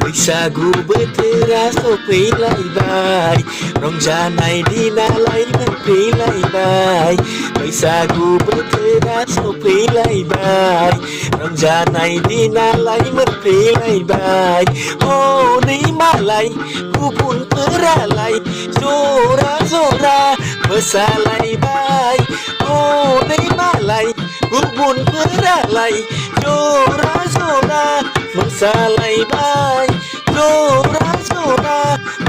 बैसागु बोथोरा सफैलायबाय रंजानाय दिनालाय मोनफैलायबाय बैसागु बोथोरा सफैलायबाय रंजानाय दिनालाय मोनफैलायबाय हनै मालाय गुबुनफोरालाय जरा जरा मोसालायबाय हनै मालाय गुबुनफोरालाय जरा जरा मोसालायबाय जरा जरा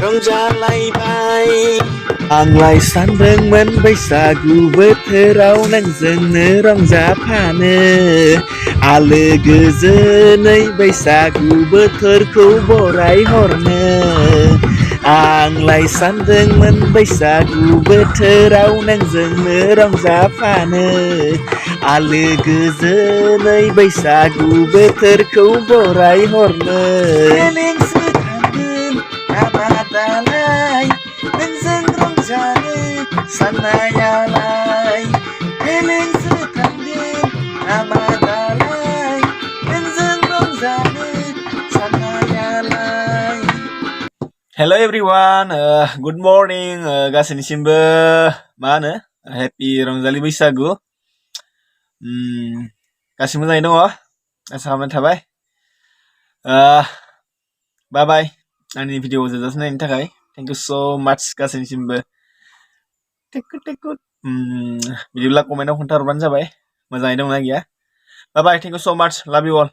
रंजालायबाय आंलाय सानदोंमोन बैसागु बोथोराव नोंजोंनो रंजाफानो आलो गोजोनै बैसागु बोथोरखौ बरायहरनो आंलाय सानदोंमोन बैसागु बोथोराव नोंजोंनो रंजाफानो आलो गोजोनै बैसागु बोथोरखौ बरायहरनो नोंसो थांगोन नामा दालाय नोंजों रंजानो साननायालाय नोंसो थांगोन नामा दालाय नोंजों रंजानो साननायालाय Hello everyone, good morning गासैनिसिमबो मा होनो हेपि रंजालि बैसागु गासिबो मोजाङै दङ आसा खालामनाय थाबाय बाय बाय आंनि भिडिअ जोबजासिम नायनायनि थाखाय थेंक इउ स' माच गासैनिसिमबो बिदिब्ला कमेन्टआव खोन्थाहरबानो जाबाय मोजाङै दंना गैया बाय बाय थेंक इउ स' माच लाभ इउ अल